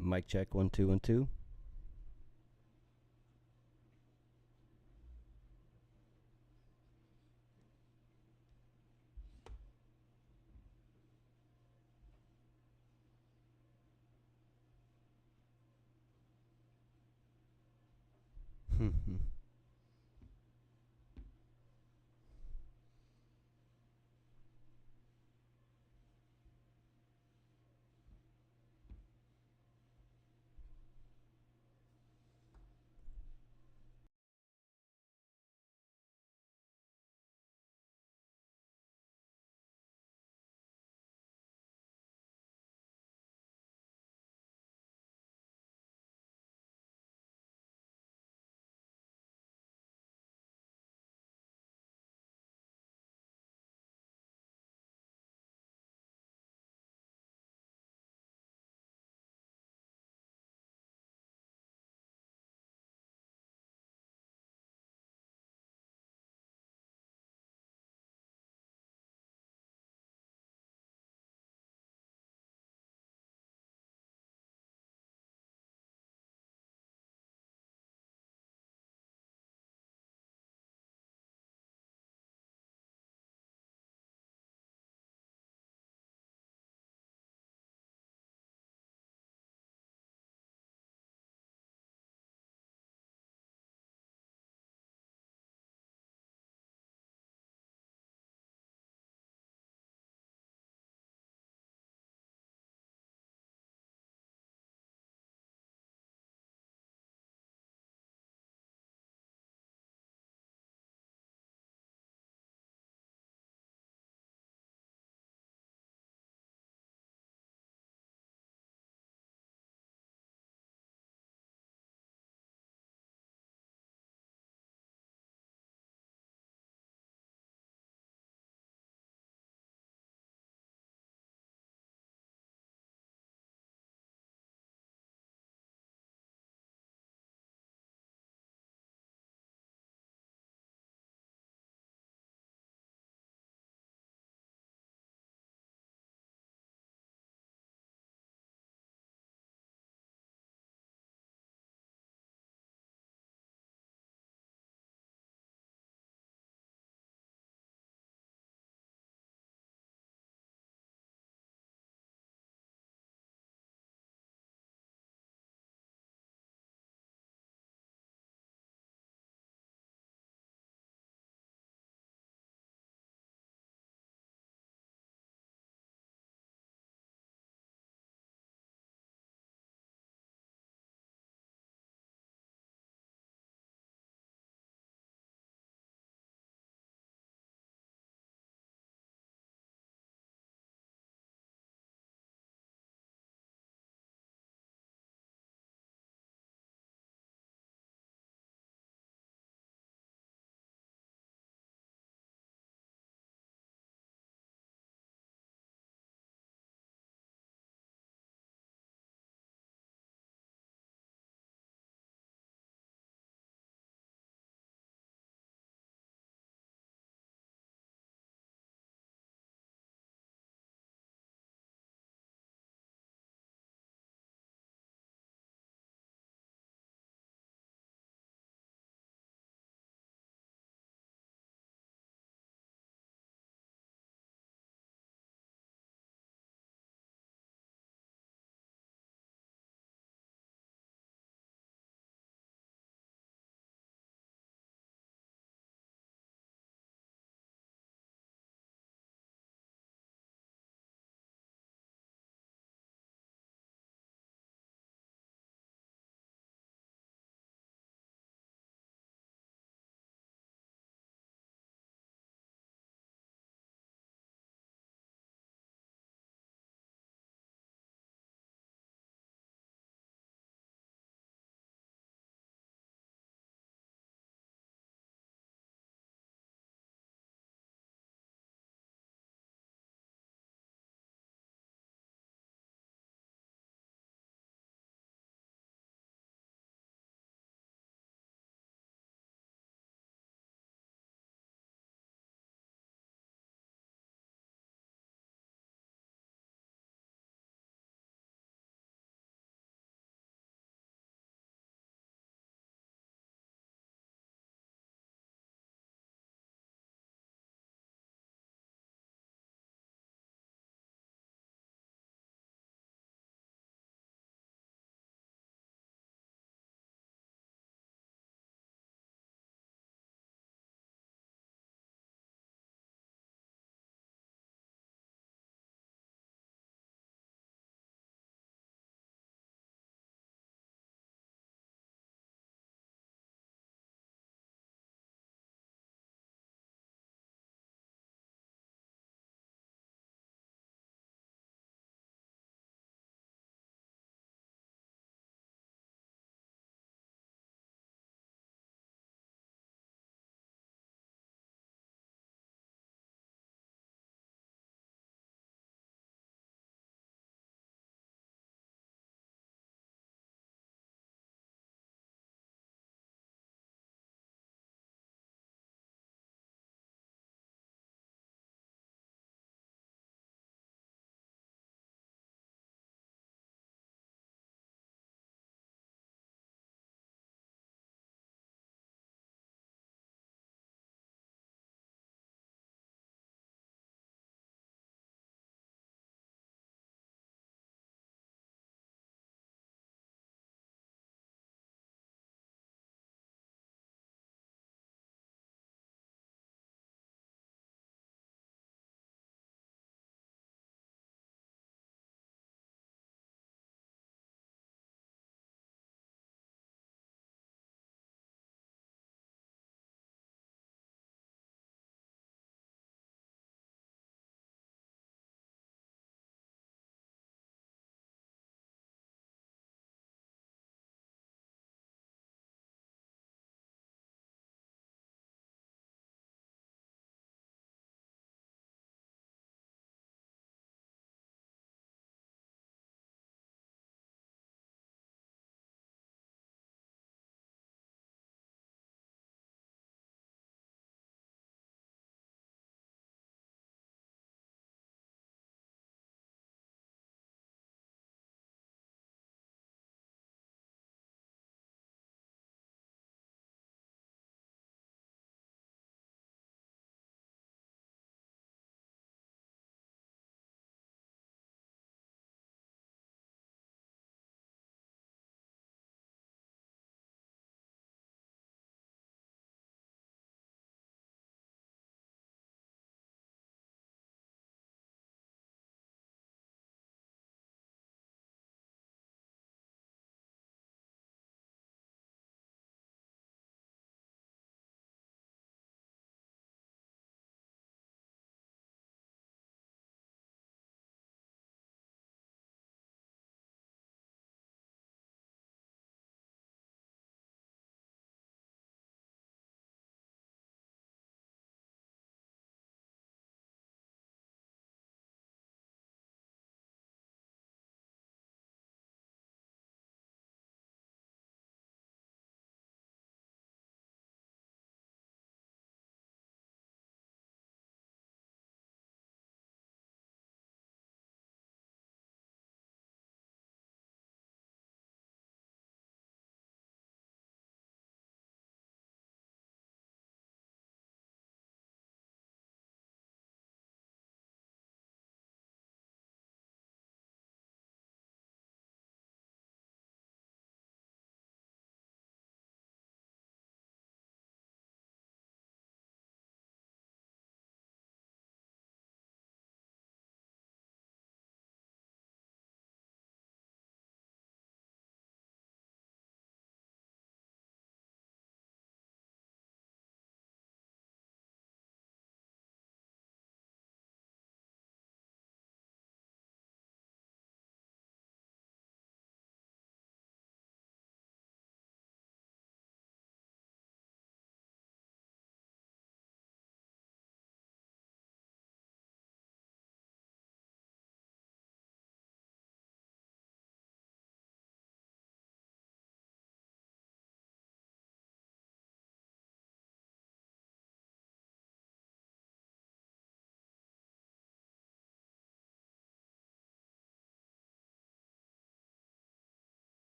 Mic check 1 2 1 2.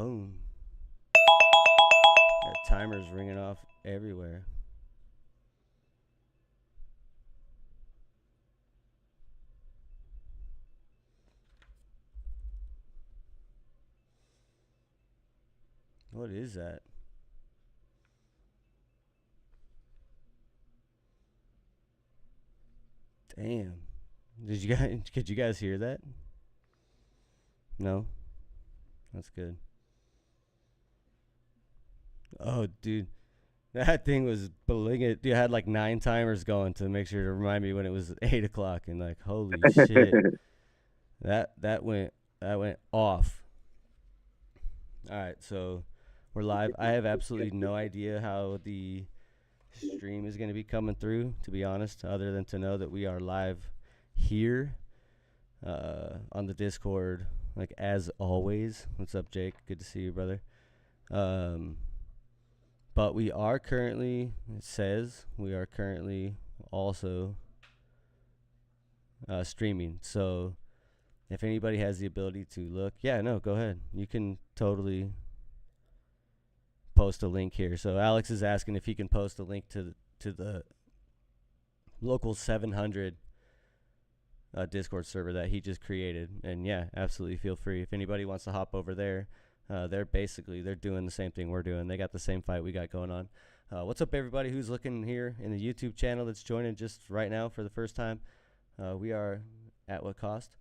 Boom. Got timers ringing off everywhere. What is that? Damn. Could you guys hear that? No? That's good. Oh, dude. That thing was blinging. Dude, I had like 9 timers going to make sure to remind me when it was 8 o'clock, and like, holy shit, that went off. All right, so we're live. I have absolutely no idea how the stream is going to be coming through, to be honest, other than to know that we are live here on the Discord, like as always. What's up, Jake? Good to see you, brother. But we are currently, it says, we are currently also streaming. So if anybody has the ability to look, yeah, no, go ahead. You can totally post a link here. So Alex is asking if he can post a link to the local 700 Discord server that he just created. And yeah, absolutely feel free. If anybody wants to hop over there, they're doing the same thing we're doing. They got the same fight we got going on. What's up, everybody who's looking here in the YouTube channel that's joining just right now for the first time? We are at what cost?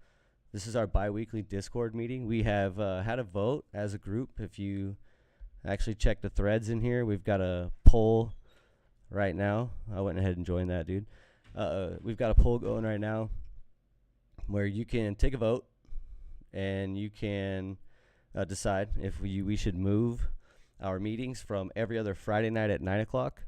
This is our bi-weekly Discord meeting. We have had a vote as a group. If you actually check the threads in here, we've got a poll right now. I went ahead and joined that, dude. We've got a poll going right now where you can take a vote and you can decide if we should move our meetings from every other Friday night at 9 o'clock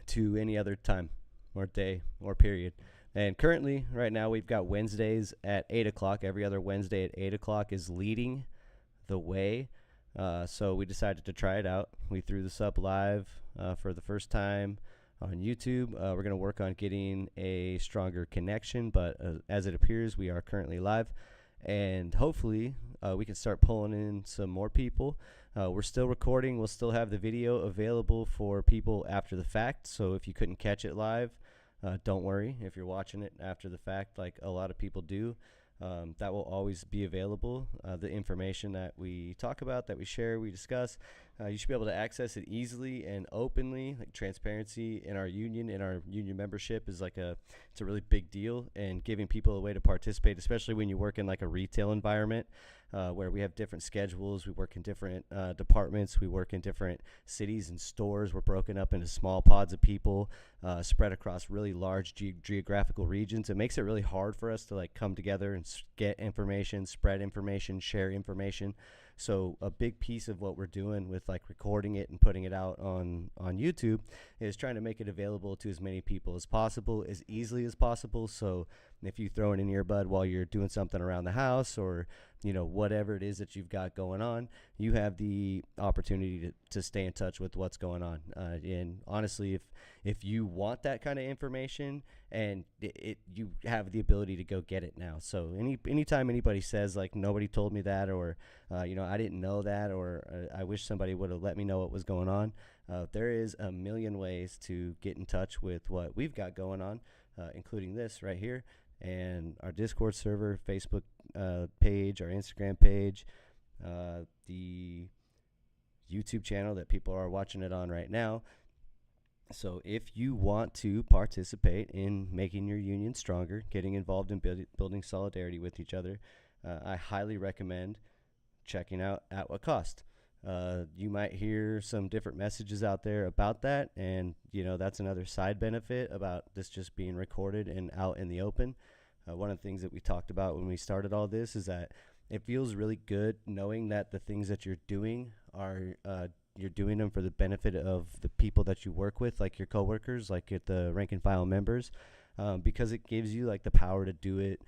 to any other time or day or period. And currently, right now, we've got Wednesdays at 8 o'clock. Every other Wednesday at 8 o'clock is leading the way. So we decided to try it out. We threw this up live for the first time on YouTube. We're going to work on getting a stronger connection, but as it appears, we are currently live. And hopefully we can start pulling in some more people. We're still recording. We'll still have the video available for people after the fact. So if you couldn't catch it live, don't worry. If you're watching it after the fact, like a lot of people do, that will always be available. The information that we talk about, that we share, we discuss, you should be able to access it easily and openly. Like transparency in our union membership is it's a really big deal, and giving people a way to participate, especially when you work in like a retail environment where we have different schedules. We work in different departments. We work in different cities and stores. We're broken up into small pods of people spread across really large geographical regions. It makes it really hard for us to like come together and get information, spread information, share information. So a big piece of what we're doing with like recording it and putting it out on YouTube is trying to make it available to as many people as possible, as easily as possible. So if you throw in an earbud while you're doing something around the house, or whatever it is that you've got going on, you have the opportunity to stay in touch with what's going on. And honestly, if you want that kind of information, and you have the ability to go get it now. So anytime anybody says like nobody told me that, or I didn't know that, or I wish somebody would have let me know what was going on, there is a million ways to get in touch with what we've got going on, including this right here, and our Discord server, Facebook page, our Instagram page, the YouTube channel that people are watching it on right now. So if you want to participate in making your union stronger, getting involved in building solidarity with each other, I highly recommend checking out At What Cost. You might hear some different messages out there about that, and that's another side benefit about this just being recorded and out in the open. One of the things that we talked about when we started all this is that it feels really good knowing that the things that you're doing are you're doing them for the benefit of the people that you work with, like your coworkers, like at the rank and file members, because it gives you like the power to do it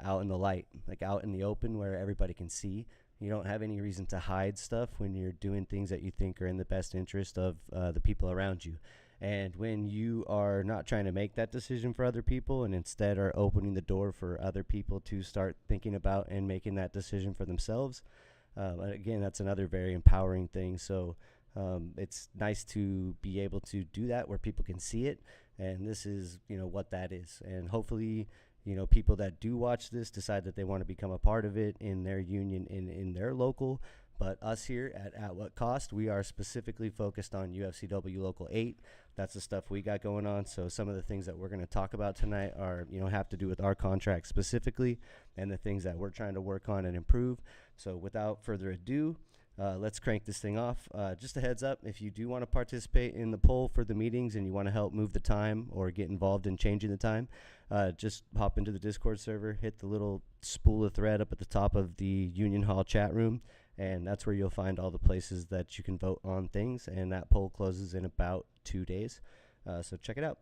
out in the light, like out in the open where everybody can see. You don't have any reason to hide stuff when you're doing things that you think are in the best interest of the people around you. And when you are not trying to make that decision for other people and instead are opening the door for other people to start thinking about and making that decision for themselves, again, that's another very empowering thing. So it's nice to be able to do that where people can see it. And this is, what that is. And hopefully, people that do watch this decide that they want to become a part of it in their union, in their local. But us here at What Cost, we are specifically focused on UFCW Local 8. That's the stuff we got going on. So some of the things that we're going to talk about tonight are, have to do with our contract specifically and the things that we're trying to work on and improve. So without further ado, let's crank this thing off. Just a heads up, if you do want to participate in the poll for the meetings and you want to help move the time or get involved in changing the time, just hop into the Discord server, hit the little spool of thread up at the top of the Union Hall chat room, and that's where you'll find all the places that you can vote on things, and that poll closes in about 2 days. So check it out.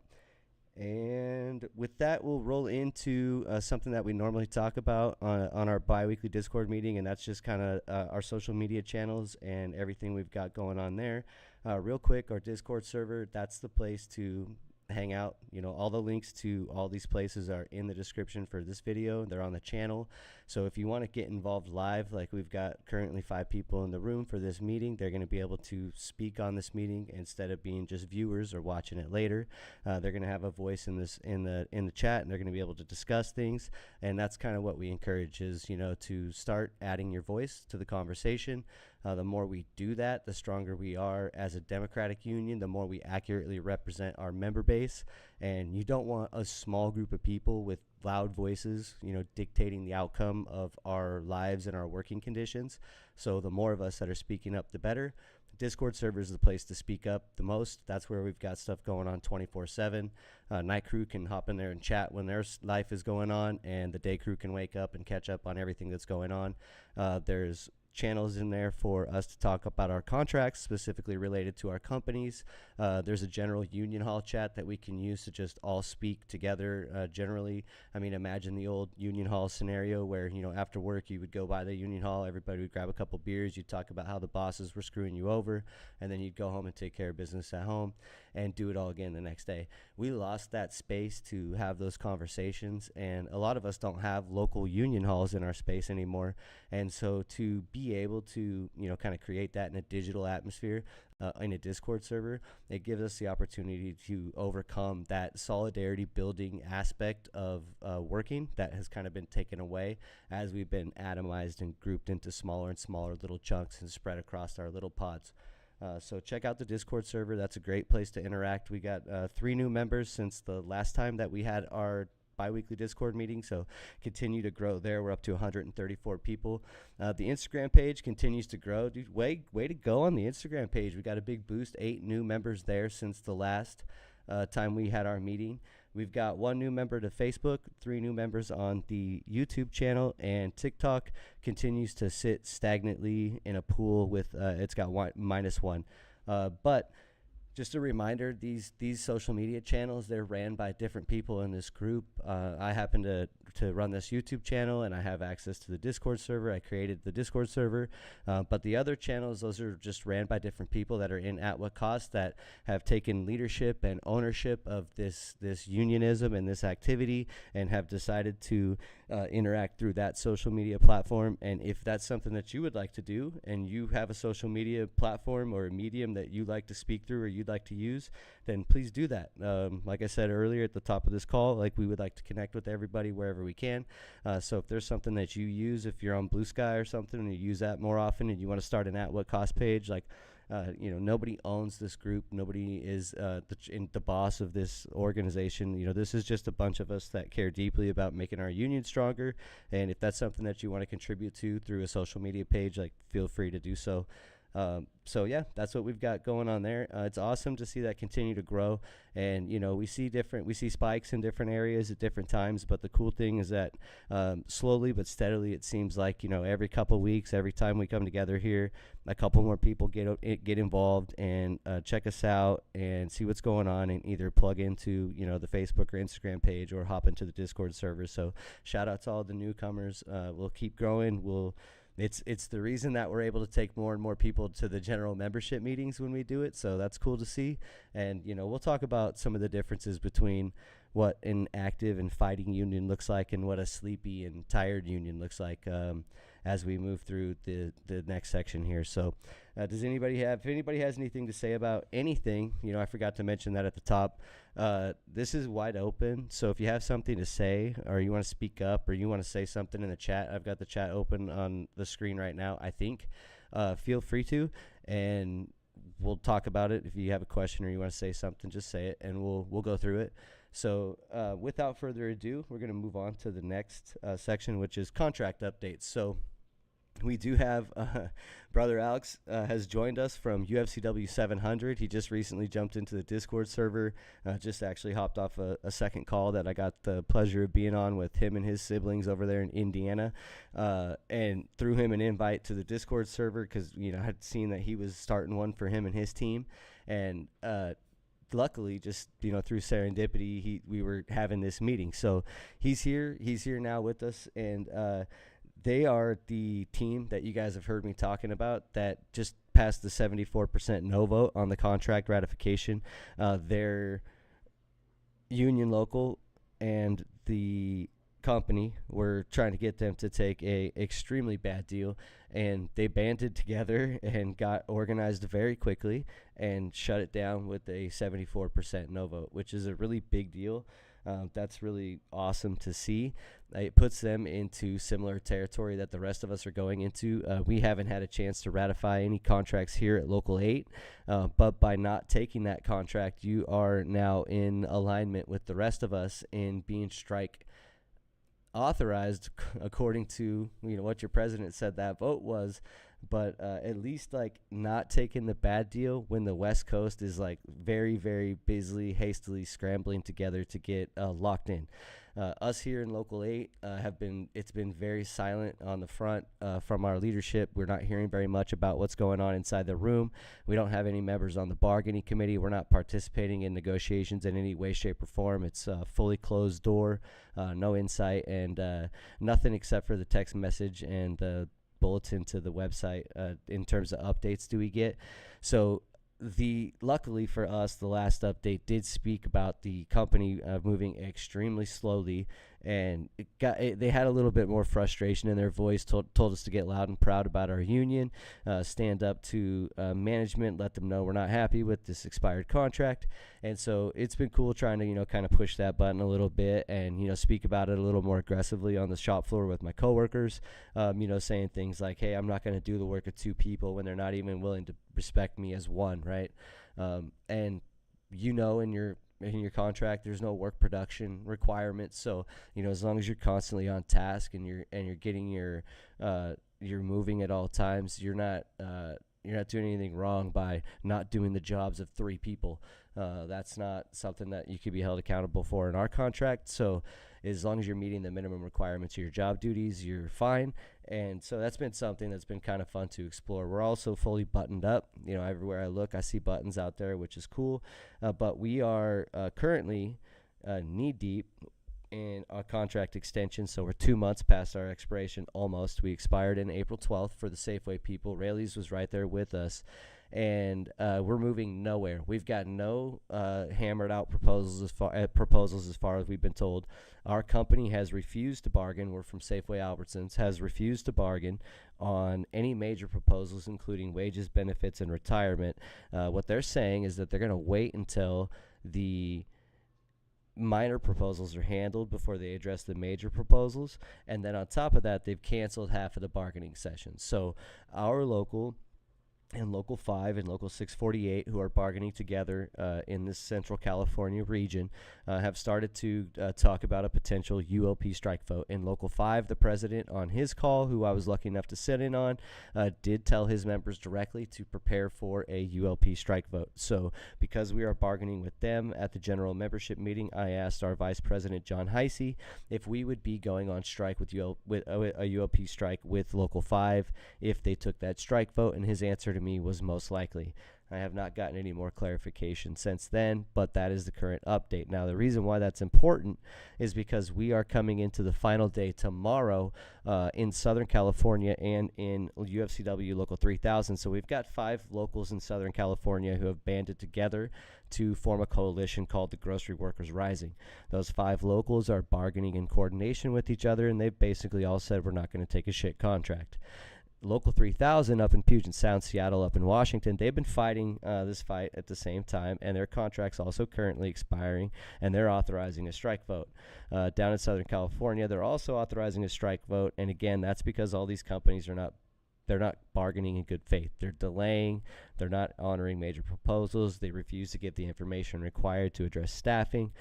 And with that, we'll roll into something that we normally talk about on our biweekly Discord meeting, and that's just kind of our social media channels and everything we've got going on there. Real quick, our Discord server, that's the place to hang out. All the links to all these places are in the description for this video. They're on the channel. So if you want to get involved live, like we've got currently 5 people in the room for this meeting, they're going to be able to speak on this meeting instead of being just viewers or watching it later. They're going to have a voice in the chat, and they're going to be able to discuss things. And that's kind of what we encourage is, to start adding your voice to the conversation. The more we do that, the stronger we are as a democratic union, the more we accurately represent our member base. And you don't want a small group of people with loud voices, dictating the outcome of our lives and our working conditions. So the more of us that are speaking up, the better. The Discord server is the place to speak up the most. That's where we've got stuff going on 24/7. Night crew can hop in there and chat when their life is going on, and the day crew can wake up and catch up on everything that's going on. There's channels in there for us to talk about our contracts specifically related to our companies. There's a general union hall chat that we can use to just all speak together generally. I mean, imagine the old union hall scenario where, after work you would go by the union hall, everybody would grab a couple beers, you'd talk about how the bosses were screwing you over, and then you'd go home and take care of business at home and do it all again the next day. We lost that space to have those conversations, and a lot of us don't have local union halls in our space anymore. And so to be able to, kind of create that in a digital atmosphere, in a Discord server, it gives us the opportunity to overcome that solidarity building aspect of working that has kind of been taken away as we've been atomized and grouped into smaller and smaller little chunks and spread across our little pods. So check out the Discord server. That's a great place to interact. We got 3 new members since the last time that we had our biweekly Discord meeting, so continue to grow there. We're up to 134 people. The Instagram page continues to grow. Dude, way to go on the Instagram page. We got a big boost, 8 new members there since the last time we had our meeting. We've got 1 new member to Facebook, 3 new members on the YouTube channel, and TikTok continues to sit stagnantly in a pool with it's got -1. But just a reminder, these social media channels, they're ran by different people in this group. I happen to run this YouTube channel, and I have access to the Discord server. I created the Discord server. But the other channels, those are just ran by different people that are in At What Cost that have taken leadership and ownership of this unionism and this activity and have decided to interact through that social media platform. And if that's something that you would like to do and you have a social media platform or a medium that you like to speak through or you'd like to use, then please do that. Like I said earlier at the top of this call, like we would like to connect with everybody wherever we can. So if there's something that you use, if you're on Blue Sky or something and you use that more often and you want to start an At What Cost page, like nobody owns this group. Nobody is the boss of this organization. This is just a bunch of us that care deeply about making our union stronger. And if that's something that you want to contribute to through a social media page, like feel free to do so. So yeah, that's what we've got going on there. It's awesome to see that continue to grow, and we see spikes in different areas at different times. But the cool thing is that slowly but steadily, it seems like every couple weeks, every time we come together here, a couple more people get involved and check us out and see what's going on, and either plug into the Facebook or Instagram page or hop into the Discord server. So shout out to all the newcomers. We'll keep growing. We'll it's the reason that we're able to take more and more people to the general membership meetings when we do it. So that's cool to see. And we'll talk about some of the differences between what an active and fighting union looks like and what a sleepy and tired union looks like as we move through the next section here. So if anybody has anything to say about anything, I forgot to mention that at the top, this is wide open. So if you have something to say, or you want to speak up, or you want to say something in the chat, I've got the chat open on the screen right now, I think. Feel free to, and we'll talk about it. If you have a question or you want to say something, just say it, and we'll go through it. So without further ado, we're going to move on to the next section, which is contract updates. So we do have Brother Alex has joined us from UFCW 700. He just recently jumped into the Discord server, just actually hopped off a second call that I got the pleasure of being on with him and his siblings over there in Indiana, and threw him an invite to the Discord server because, I had seen that he was starting one for him and his team. And luckily, just through serendipity, we were having this meeting. So he's here now with us, and they are the team that you guys have heard me talking about that just passed the 74% no vote on the contract ratification. Their union local and the company were trying to get them to take a extremely bad deal, and they banded together and got organized very quickly and shut it down with a 74% no vote, which is a really big deal. That's really awesome to see. It puts them into similar territory that the rest of us are going into. We haven't had a chance to ratify any contracts here at Local 8, but by not taking that contract, you are now in alignment with the rest of us in being strike authorized according to what your president said that vote was. But at least not taking the bad deal when the West Coast is very, very busily, hastily scrambling together to get locked in. Us here in Local 8 it's been very silent on the front from our leadership. We're not hearing very much about what's going on inside the room. We don't have any members on the bargaining committee. We're not participating in negotiations in any way, shape, or form. It's a fully closed door, no insight, and nothing except for the text message and the bulletin to the website in terms of updates do we get. So luckily for us, the last update did speak about the company moving extremely slowly, and they had a little bit more frustration in their voice, told us to get loud and proud about our union, stand up to management, let them know we're not happy with this expired contract. And so it's been cool trying to kind of push that button a little bit and speak about it a little more aggressively on the shop floor with my coworkers, saying things like, hey, I'm not going to do the work of two people when they're not even willing to respect me as one, right? And in your contract, there's no work production requirements. So as long as you're constantly on task and you're getting you're moving at all times, you're not doing anything wrong by not doing the jobs of three people. That's not something that you could be held accountable for in our contract. So as long as you're meeting the minimum requirements of your job duties, you're fine. And so that's been something that's been kind of fun to explore. We're also fully buttoned up. Everywhere I look, I see buttons out there, which is cool. But we are currently knee deep in a contract extension. So we're 2 months past our expiration almost. We expired in April 12th for the Safeway people. Rayleigh's was right there with us. And we're moving nowhere. We've got no hammered out proposals as far as we've been told. Our company has refused to bargain. We're from Safeway Albertsons, has refused to bargain on any major proposals, including wages, benefits, and retirement. What they're saying is that they're going to wait until the minor proposals are handled before they address the major proposals. And then on top of that, they've canceled half of the bargaining sessions. So our local and Local 5 and Local 648, who are bargaining together in this Central California region, have started to talk about a potential ULP strike vote. In Local 5, the president on his call, who I was lucky enough to sit in on, did tell his members directly to prepare for a ULP strike vote. So because we are bargaining with them at the general membership meeting, I asked our Vice President, John Heisey, if we would be going on strike with a ULP strike with Local 5 if they took that strike vote, and his answer to me was most likely. I have not gotten any more clarification since then, but that is the current update. Now, the reason why that's important is because we are coming into the final day tomorrow in Southern California and in UFCW Local 3000. So we've got 5 locals in Southern California who have banded together to form a coalition called the Grocery Workers Rising. Those 5 locals are bargaining in coordination with each other, and they've basically all said we're not going to take a shit contract. Local 3000 up in Puget Sound, Seattle, up in Washington, they've been fighting this fight at the same time, and their contract's also currently expiring, and they're authorizing a strike vote. Down in Southern California, they're also authorizing a strike vote, and again, that's because all these companies they're not bargaining in good faith. They're delaying. They're not honoring major proposals. They refuse to give the information required to address staffing,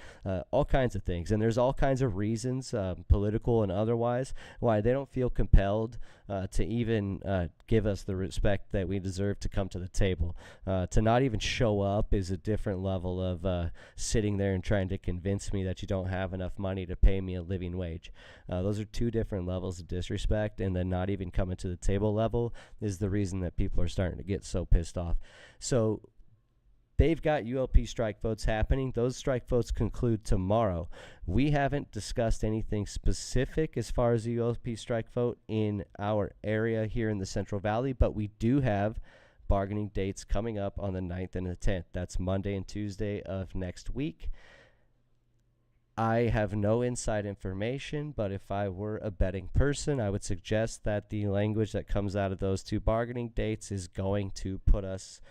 all kinds of things. And there's all kinds of reasons, political and otherwise, why they don't feel compelled to even give us the respect that we deserve to come to the table. To not even show up is a different level of sitting there and trying to convince me that you don't have enough money to pay me a living wage. Those are 2 different levels of disrespect, and then not even coming to the table level is the reason that people are starting to get so pissed off. So they've got ULP strike votes happening. Those strike votes conclude tomorrow. We haven't discussed anything specific as far as the ULP strike vote in our area here in the Central Valley, but we do have bargaining dates coming up on the 9th and the 10th. That's Monday and Tuesday of next week. I have no inside information, but if I were a betting person, I would suggest that the language that comes out of those 2 bargaining dates is going to put us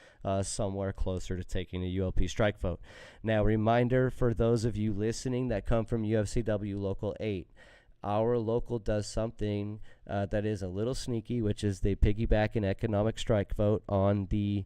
somewhere closer to taking a ULP strike vote. Now, reminder for those of you listening that come from UFCW Local 8, our local does something that is a little sneaky, which is they piggyback an economic strike vote on the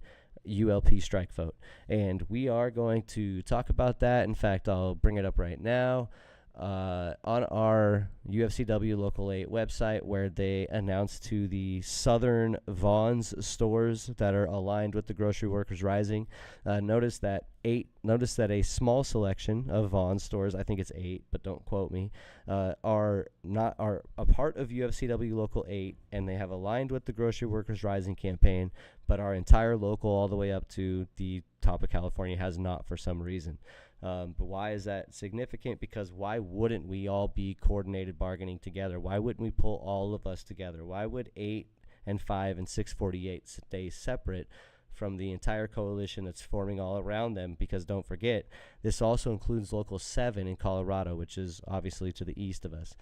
ULP strike vote, and we are going to talk about that. In fact, I'll bring it up right now on our UFCW Local 8 website, where they announced to the Southern Vaughn's stores that are aligned with the Grocery Workers Rising. Notice that a small selection of Vaughn's stores, I think it's 8, but don't quote me, are a part of UFCW Local 8, and they have aligned with the Grocery Workers Rising campaign, but our entire local all the way up to the top of California has not for some reason. But why is that significant? Because why wouldn't we all be coordinated bargaining together? Why wouldn't we pull all of us together? Why would 8 and 5 and 648 stay separate from the entire coalition that's forming all around them? Because don't forget, this also includes Local 7 in Colorado, which is obviously to the east of us.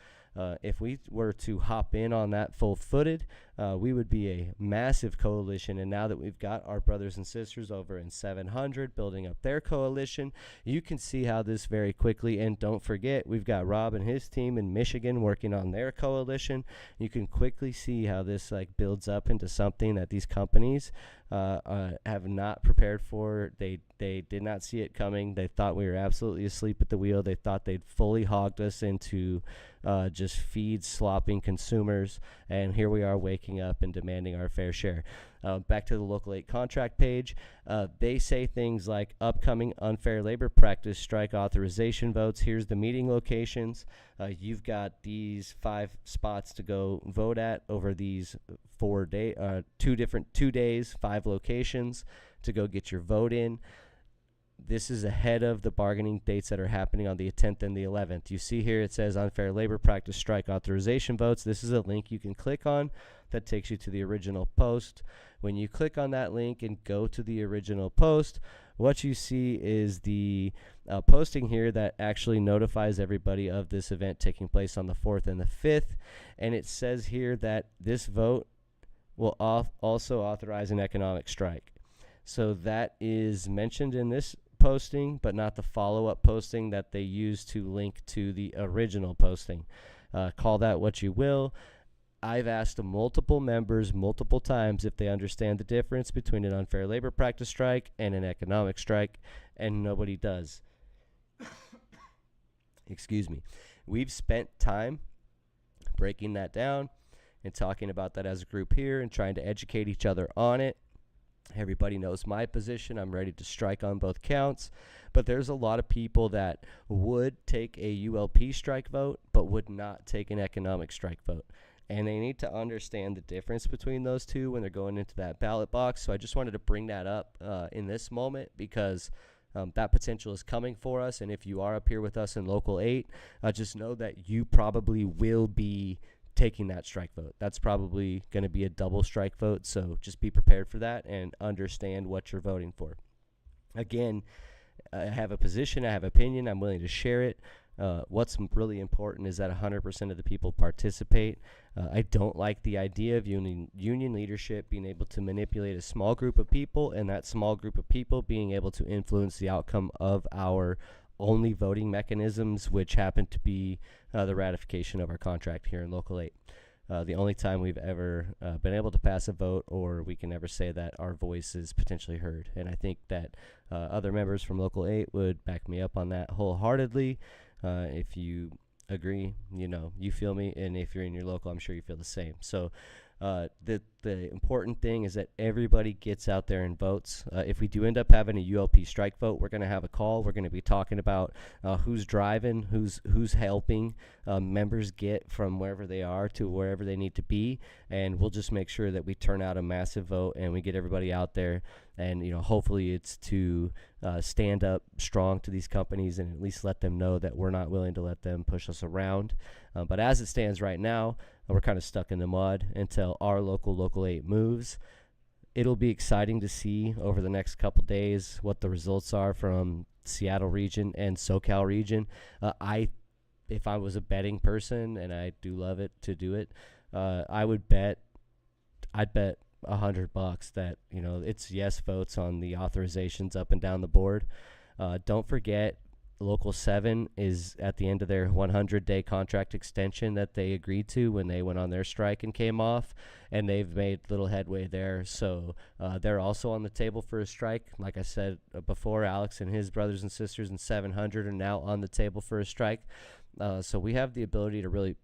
If we were to hop in on that full-footed, we would be a massive coalition. And now that we've got our brothers and sisters over in 700 building up their coalition, you can see how this very quickly, and don't forget, we've got Rob and his team in Michigan working on their coalition. You can quickly see how this builds up into something that these companies have not prepared for. They did not see it coming. They thought we were absolutely asleep at the wheel. They thought they'd fully hogged us into just feed slopping consumers, and here we are waking up and demanding our fair share. Back to the Local 8 contract page, they say things like upcoming unfair labor practice strike authorization votes. Here's the meeting locations. You've got these 5 spots to go vote at over these 2 days, 5 locations to go get your vote in. This is ahead of the bargaining dates that are happening on the 10th and the 11th. You see here it says unfair labor practice strike authorization votes. This is a link you can click on that takes you to the original post. When you click on that link and go to the original post, what you see is the posting here that actually notifies everybody of this event taking place on the 4th and the 5th. And it says here that this vote will also authorize an economic strike. So that is mentioned in this posting, but not the follow-up posting that they use to link to the original posting. Call that what you will. I've asked multiple members multiple times if they understand the difference between an unfair labor practice strike and an economic strike, and nobody does. Excuse me. We've spent time breaking that down and talking about that as a group here and trying to educate each other on it. Everybody knows my position. I'm ready to strike on both counts. But there's a lot of people that would take a ULP strike vote but would not take an economic strike vote. and they need to understand the difference between those two when they're going into that ballot box. So I just wanted to bring that up in this moment because that potential is coming for us. And if you are up here with us in Local 8, just know that you probably will be taking that strike vote. That's probably going to be a double strike vote. So just be prepared for that and understand what you're voting for. Again, I have a position, I have opinion, I'm willing to share it. What's really important is that 100% of the people participate. I don't like the idea of union leadership being able to manipulate a small group of people, and that small group of people being able to influence the outcome of our only voting mechanisms, which happen to be the ratification of our contract here in Local 8. The only time we've ever been able to pass a vote, or we can ever say that our voice is potentially heard. And I think that other members from Local 8 would back me up on that wholeheartedly. If you agree, you feel me. And if you're in your local, I'm sure you feel the same. So the important thing is that everybody gets out there and votes. If we do end up having a ULP strike vote, we're going to have a call. We're going to be talking about who's driving, who's helping members get from wherever they are to wherever they need to be, and we'll just make sure that we turn out a massive vote and we get everybody out there. And hopefully it's to stand up strong to these companies and at least let them know that we're not willing to let them push us around. But as it stands right now, we're kind of stuck in the mud until our Local 8 moves. It'll be exciting to see over the next couple days what the results are from Seattle region and SoCal region. If I was a betting person, and I do love it to do it, I'd bet $100 that it's yes votes on the authorizations up and down the board. Don't forget, Local 7 is at the end of their 100-day contract extension that they agreed to when they went on their strike and came off, and they've made little headway there. So they're also on the table for a strike. Like I said before, Alex and his brothers and sisters in 700 are now on the table for a strike. So we have the ability to really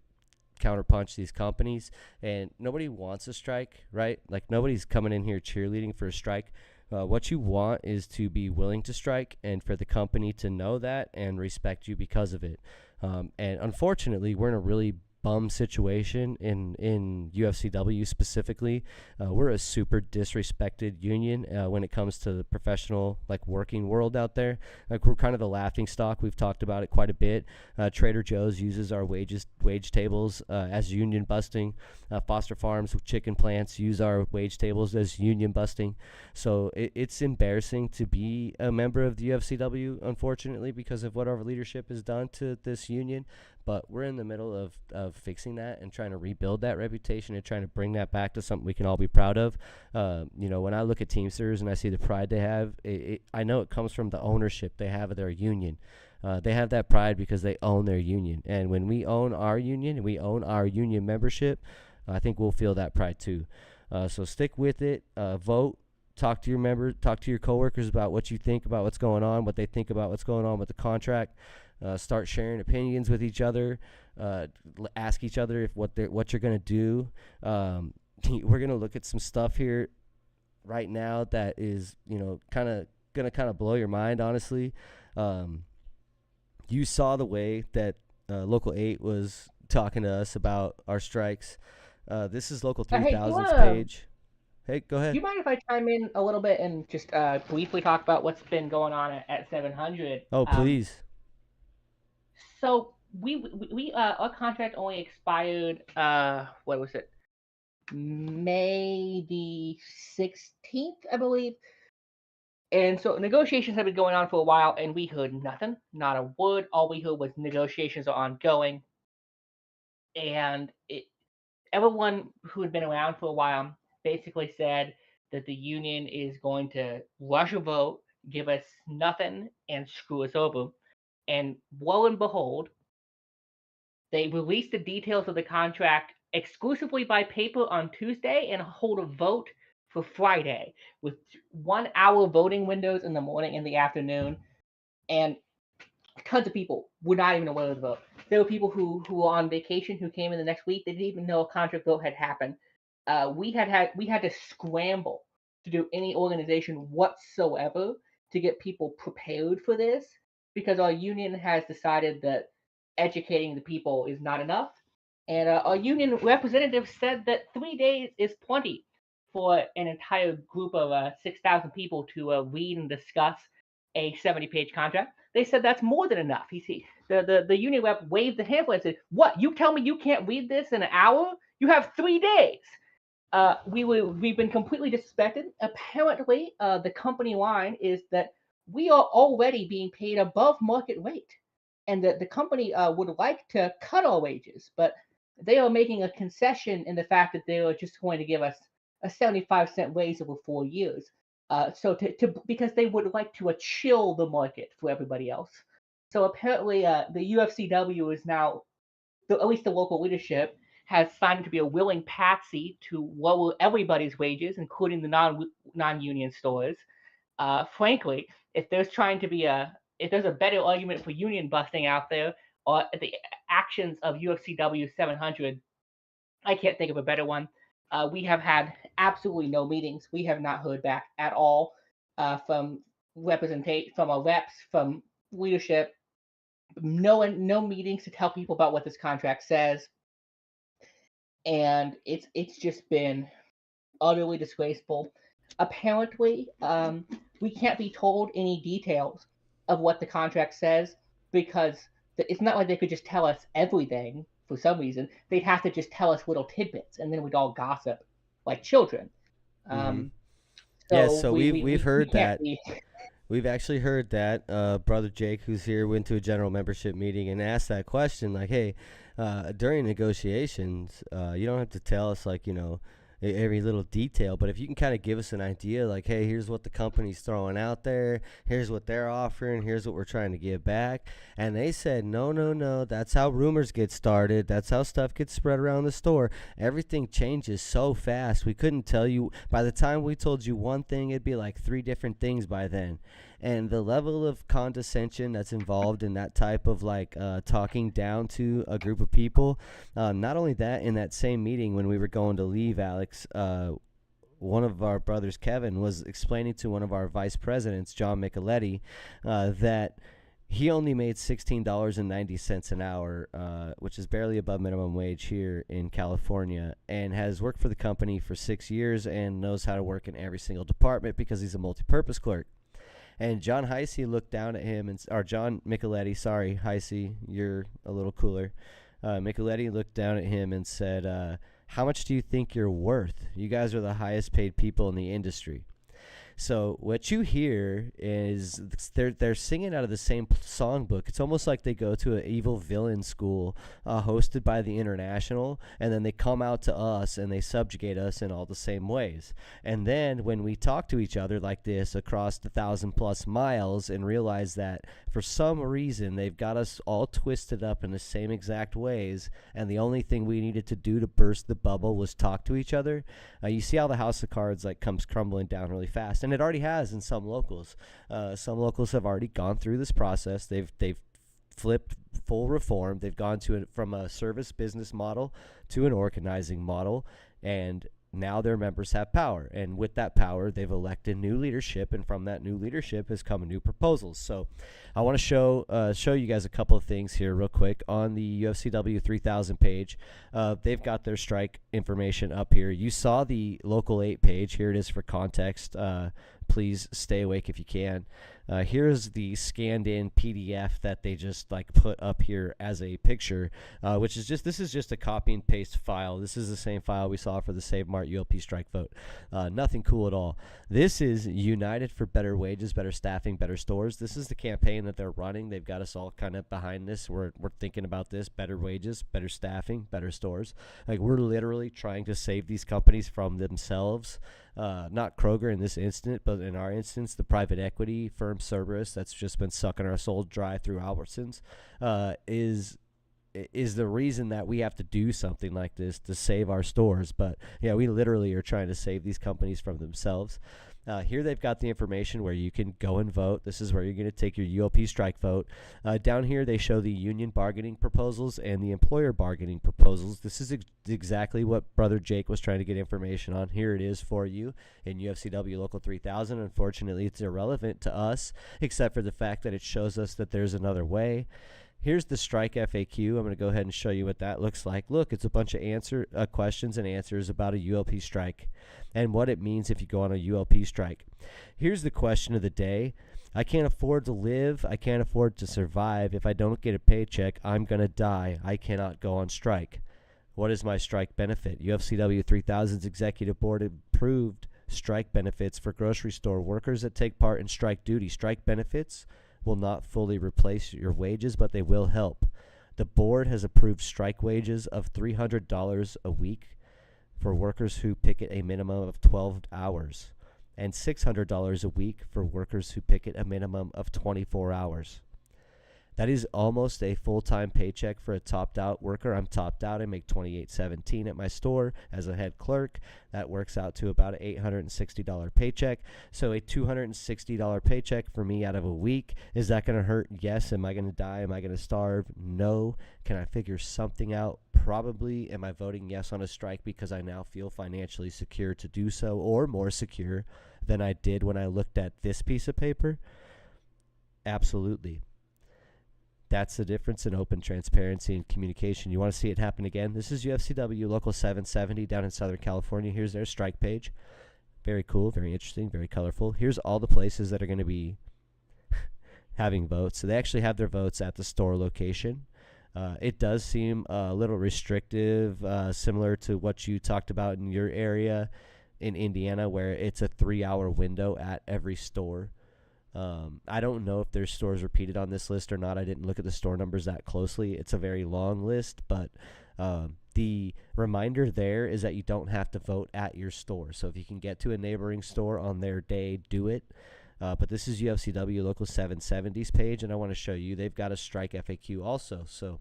counterpunch these companies, and nobody wants a strike, right? Like, nobody's coming in here cheerleading for a strike. What you want is to be willing to strike and for the company to know that and respect you because of it. And unfortunately, we're in a really bum situation in UFCW specifically. We're a super disrespected union when it comes to the professional working world out there. We're kind of the laughing stock. We've talked about it quite a bit. Trader Joe's uses our wage tables as union busting. Foster Farms with chicken plants use our wage tables as union busting. So it's embarrassing to be a member of the UFCW, unfortunately, because of what our leadership has done to this union. But we're in the middle of fixing that and trying to rebuild that reputation and trying to bring that back to something we can all be proud of. When I look at Teamsters and I see the pride they have, I know it comes from the ownership they have of their union. They have that pride because they own their union. And when we own our union and we own our union membership, I think we'll feel that pride too. So stick with it, vote, talk to your members, talk to your coworkers about what you think about what's going on, what they think about what's going on with the contract. Start sharing opinions with each other. Ask each other what you're going to do. We're going to look at some stuff here right now that is, kind of blow your mind, honestly. You saw the way that Local 8 was talking to us about our strikes. This is Local 3000's page. Hey, go ahead. Do you mind if I chime in a little bit and just briefly talk about what's been going on at 700? Oh, please. So we our contract only expired, what was it? May the 16th, I believe. And so negotiations have been going on for a while, and we heard nothing, not a word. All we heard was negotiations are ongoing. And everyone who had been around for a while basically said that the union is going to rush a vote, give us nothing, and screw us over. And lo and behold, they released the details of the contract exclusively by paper on Tuesday and hold a vote for Friday with 1 hour voting windows in the morning and the afternoon. And tons of people were not even aware of the vote. There were people who were on vacation who came in the next week. They didn't even know a contract vote had happened. We had to scramble to do any organization whatsoever to get people prepared for this because our union has decided that educating the people is not enough, And a union representative said that 3 days is plenty for an entire group of 6,000 people to read and discuss a 70-page contract. They said that's more than enough. The union rep waved the hand and said, "What? You tell me you can't read this in an hour? You have 3 days." We've been completely disrespected. Apparently, the company line is that we are already being paid above market rate, and that the company would like to cut our wages, but they are making a concession in the fact that they are just going to give us a 75-cent raise over 4 years. Because they would like to chill the market for everybody else. So apparently, the UFCW is now, at least the local leadership, has signed to be a willing patsy to lower everybody's wages, including the non-union stores. Frankly, if there's a better argument for union busting out there, or the actions of UFCW 700, I can't think of a better one. We have had absolutely no meetings. We have not heard back at all from our reps, from leadership. No meetings to tell people about what this contract says, and it's just been utterly disgraceful. Apparently, we can't be told any details of what the contract says, because it's not like they could just tell us everything for some reason. They'd have to just tell us little tidbits, and then we'd all gossip like children. Mm-hmm. Um, Yeah, so so we've we heard can't that. be. We've actually heard that. Brother Jake, who's here, went to a general membership meeting and asked that question, like, hey, during negotiations, you don't have to tell us, like, every little detail, but if you can kind of give us an idea, like, hey, here's what the company's throwing out there, here's what they're offering, here's what we're trying to give back. And they said, no, that's how rumors get started, that's how stuff gets spread around the store. Everything changes so fast, we couldn't tell you. By the time we told you one thing, it'd be like 3 different things by then. And the level of condescension that's involved in that type of talking down to a group of people. Not only that, in that same meeting when we were going to leave, Alex, one of our brothers, Kevin, was explaining to one of our vice presidents, John Micheletti, that he only made $16.90 an hour, which is barely above minimum wage here in California, and has worked for the company for 6 years and knows how to work in every single department because he's a multi-purpose clerk. And John Heisey looked down at him, or John Micheletti, sorry, Heisey, you're a little cooler. Micheletti looked down at him and said, how much do you think you're worth? You guys are the highest paid people in the industry. So what you hear is they're singing out of the same songbook. It's almost like they go to an evil villain school hosted by the International, and then they come out to us and they subjugate us in all the same ways. And then when we talk to each other like this across the 1,000+ miles and realize that for some reason they've got us all twisted up in the same exact ways, and the only thing we needed to do to burst the bubble was talk to each other, you see how the house of cards comes crumbling down really fast. And it already has in some locals. Some locals have already gone through this process. They've flipped full reform. They've gone from a service business model to an organizing model, and now their members have power. And with that power, they've elected new leadership, and from that new leadership has come new proposals. So I want to show you guys a couple of things here real quick. On the UFCW 3000 page, they've got their strike information up here. You saw the Local 8 page. Here it is for context. Please stay awake if you can. Here's the scanned in PDF that they just put up here as a picture, which is this is just a copy and paste file. This is the same file we saw for the Save Mart ULP strike vote. Nothing cool at all. This is United for Better Wages, Better Staffing, Better Stores. This is the campaign that they're running. They've got us all kind of behind this. We're thinking about this: better wages, better staffing, better stores. We're literally trying to save these companies from themselves. Not Kroger in this instance, but in our instance, the private equity firm Cerberus that's just been sucking our soul dry through Albertsons is the reason that we have to do something like this to save our stores. But yeah, we literally are trying to save these companies from themselves. Here they've got the information where you can go and vote. This is where you're going to take your ULP strike vote. Down here they show the union bargaining proposals and the employer bargaining proposals. This is exactly what Brother Jake was trying to get information on. Here it is for you in UFCW Local 3000. Unfortunately, it's irrelevant to us except for the fact that it shows us that there's another way. Here's the strike FAQ. I'm going to go ahead and show you what that looks like. Look, it's a bunch of questions and answers about a ULP strike and what it means if you go on a ULP strike. Here's the question of the day. I can't afford to live. I can't afford to survive. If I don't get a paycheck, I'm going to die. I cannot go on strike. What is my strike benefit? UFCW 3000's executive board approved strike benefits for grocery store workers that take part in strike duty. Strike benefits will not fully replace your wages, but they will help. The board has approved strike wages of $300 a week for workers who picket a minimum of 12 hours and $600 a week for workers who picket a minimum of 24 hours. That is almost a full-time paycheck for a topped-out worker. I'm topped out. I make $28.17 at my store as a head clerk. That works out to about an $860 paycheck. So a $260 paycheck for me out of a week. Is that going to hurt? Yes. Am I going to die? Am I going to starve? No. Can I figure something out? Probably. Am I voting yes on a strike because I now feel financially secure to do so, or more secure than I did when I looked at this piece of paper? Absolutely. That's the difference in open transparency and communication. You want to see it happen again? This is UFCW Local 770 down in Southern California. Here's their strike page. Very cool, very interesting, very colorful. Here's all the places that are going to be having votes. So they actually have their votes at the store location. It does seem a little restrictive, similar to what you talked about in your area in Indiana, where it's a 3-hour window at every store. I don't know if there's stores repeated on this list or not. I didn't look at the store numbers that closely. It's a very long list, but the reminder there is that you don't have to vote at your store. So if you can get to a neighboring store on their day, do it. But this is UFCW Local 770's page, and I want to show you they've got a strike FAQ also. So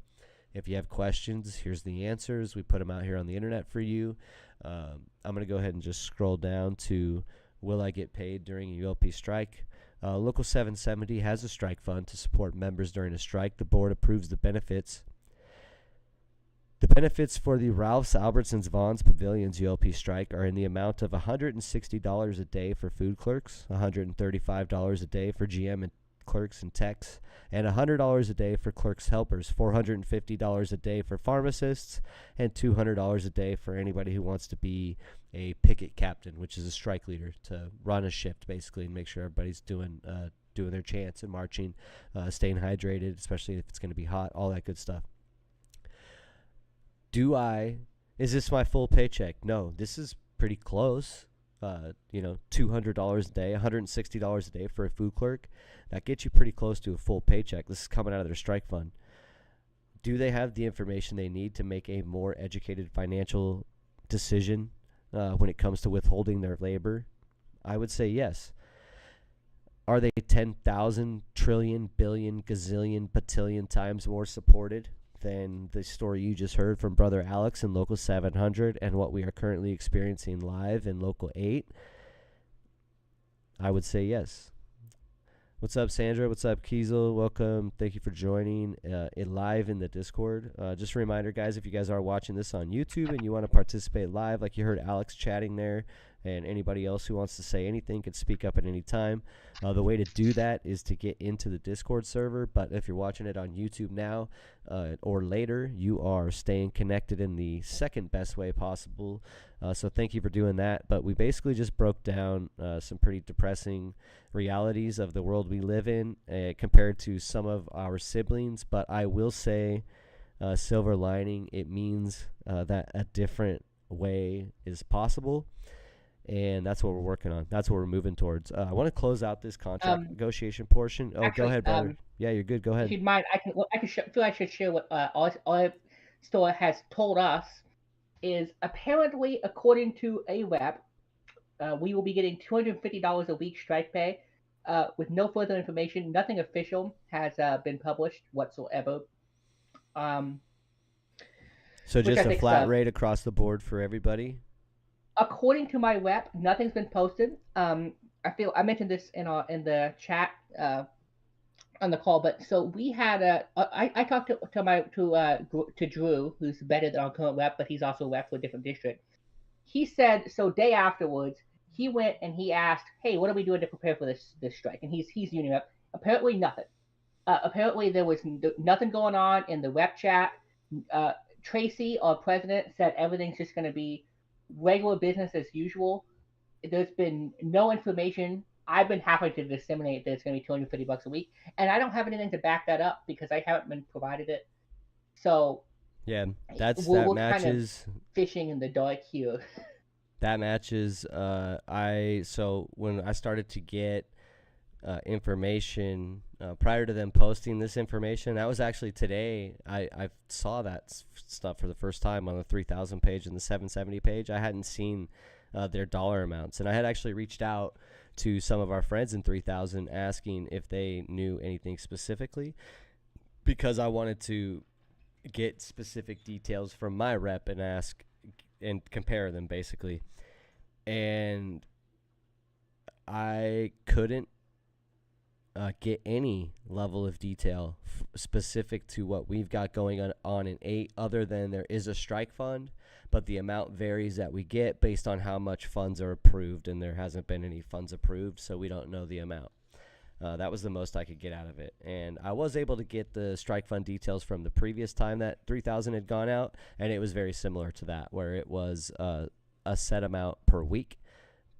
if you have questions, here's the answers. We put them out here on the internet for you. I'm going to go ahead and just scroll down to will I get paid during a ULP strike? Local 770 has a strike fund to support members during a strike. The board approves the benefits. The benefits for the Ralph's, Albertsons, Vaughn's, Pavilions ULP strike are in the amount of $160 a day for food clerks, $135 a day for GM and clerks and techs, and $100 a day for clerks helpers, $450 a day for pharmacists, and $200 a day for anybody who wants to be a picket captain, which is a strike leader, to run a shift basically and make sure everybody's doing their chants and marching, staying hydrated, especially if it's going to be hot, all that good stuff. Is this my full paycheck? No, this is pretty close. $200 a day, $160 a day for a food clerk. That gets you pretty close to a full paycheck. This is coming out of their strike fund. Do they have the information they need to make a more educated financial decision when it comes to withholding their labor? I would say yes. Are they 10,000 trillion, billion, gazillion, batillion times more supported than the story you just heard from Brother Alex in Local 700 and what we are currently experiencing live in Local 8? I would say yes. What's up, Sandra? What's up, Kiesel? Welcome. Thank you for joining live in the Discord. Just a reminder, guys, if you guys are watching this on YouTube and you want to participate live, like you heard Alex chatting there, and anybody else who wants to say anything can speak up at any time. The way to do that is to get into the Discord server, but if you're watching it on YouTube now or later, you are staying connected in the second best way possible. So thank you for doing that. But we basically just broke down some pretty depressing realities of the world we live in compared to some of our siblings. But I will say, silver lining, it means that a different way is possible. And that's what we're working on. That's what we're moving towards. I want to close out this contract negotiation portion. Oh, actually, go ahead, brother. Yeah, you're good. Go ahead. If you mind, feel I should share what our store has told us is apparently, according to a rep, we will be getting $250 a week strike pay with no further information. Nothing official has been published whatsoever. So just a flat rate across the board for everybody? According to my rep, nothing's been posted. I mentioned this in the chat on the call, but so we had I talked to Drew, who's better than our current rep, but he's also rep for a different district. He said so. Day afterwards, he went and he asked, "Hey, what are we doing to prepare for this strike?" And he's union rep. Apparently, nothing. Apparently, there was nothing going on in the rep chat. Uh, Tracy, our president, said everything's just going to be regular business as usual. There's been no information. I've been happy to disseminate that it's going to be $250 a week, and I don't have anything to back that up because I haven't been provided it. So Yeah, we're kind of fishing in the dark here. That matches. So when I started to get information prior to them posting this information, that was actually today. I saw that stuff for the first time on the 3,000 page and the 770 page. I hadn't seen their dollar amounts, and I had actually reached out to some of our friends in 3,000 asking if they knew anything specifically, because I wanted to get specific details from my rep and ask and compare them basically. And I couldn't get any level of detail specific to what we've got going on in 8, other than there is a strike fund, but the amount varies that we get based on how much funds are approved, and there hasn't been any funds approved, so we don't know the amount. That was the most I could get out of it. And I was able to get the strike fund details from the previous time that 3,000 had gone out, and it was very similar to that, where it was a set amount per week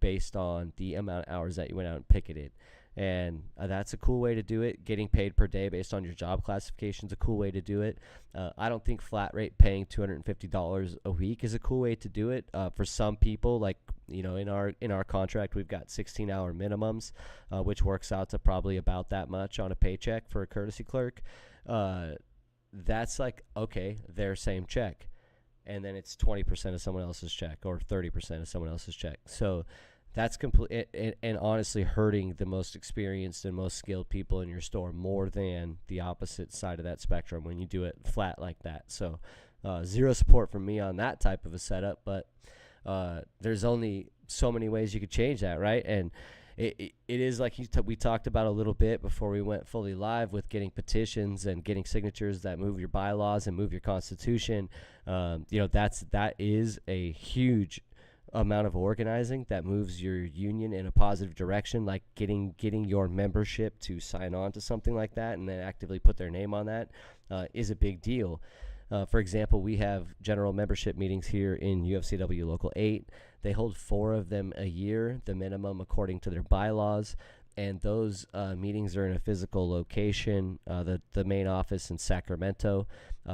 based on the amount of hours that you went out and picketed. And that's a cool way to do it. Getting paid per day based on your job classification is a cool way to do it. I don't think flat rate paying $250 a week is a cool way to do it. For some people, like, you know, in our contract, we've got 16-hour minimums, which works out to probably about that much on a paycheck for a courtesy clerk. That's like, okay, their same check, and then it's 20% of someone else's check or 30% of someone else's check. So that's complete and honestly hurting the most experienced and most skilled people in your store more than the opposite side of that spectrum when you do it flat like that. So zero support from me on that type of a setup, but there's only so many ways you could change that, right? And it is like we talked about a little bit before we went fully live with getting petitions and getting signatures that move your bylaws and move your constitution. That is a huge amount of organizing that moves your union in a positive direction, like getting your membership to sign on to something like that and then actively put their name on that is a big deal. For example, we have general membership meetings here in UFCW Local 8. They hold 4 of them a year, the minimum according to their bylaws, and those meetings are in a physical location, the main office in Sacramento,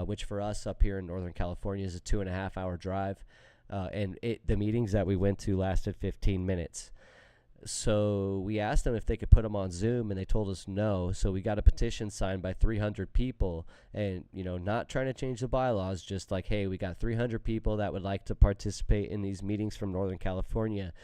which for us up here in Northern California is a 2.5-hour drive. And the meetings that we went to lasted 15 minutes. So we asked them if they could put them on Zoom, and they told us no. So we got a petition signed by 300 people, and, you know, not trying to change the bylaws, just like, hey, we got 300 people that would like to participate in these meetings from Northern California.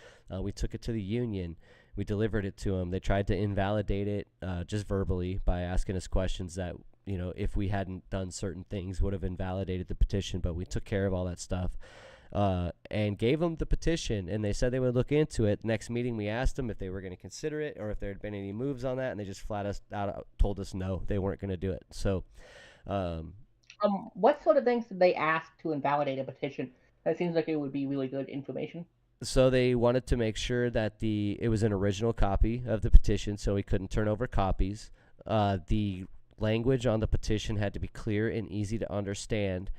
We took it to the union. We delivered it to them. They tried to invalidate it just verbally by asking us questions that, you know, if we hadn't done certain things would have invalidated the petition, but we took care of all that stuff. And gave them the petition, and they said they would look into it. Next meeting, we asked them if they were going to consider it or if there had been any moves on that, and they just flat out told us no, they weren't going to do it. So, what sort of things did they ask to invalidate a petition? That seems like it would be really good information. So they wanted to make sure that it was an original copy of the petition, so we couldn't turn over copies. The language on the petition had to be clear and easy to understand.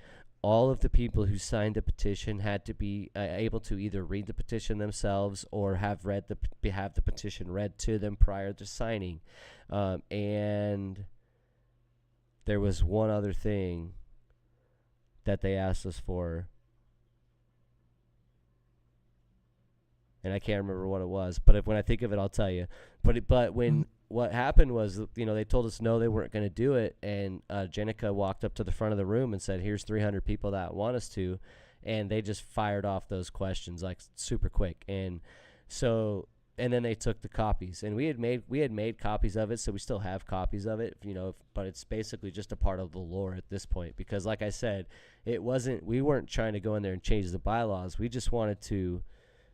All of the people who signed the petition had to be able to either read the petition themselves or have the petition read to them prior to signing. And there was one other thing that they asked us for, and I can't remember what it was. But when I think of it, I'll tell you. But when what happened was, you know, they told us no, they weren't going to do it, and Jenica walked up to the front of the room and said, here's 300 people that want us to, and they just fired off those questions like super quick. And so, and then they took the copies, and we had made copies of it, so we still have copies of it, you know, but it's basically just a part of the lore at this point, because like I said, we weren't trying to go in there and change the bylaws. We just wanted to,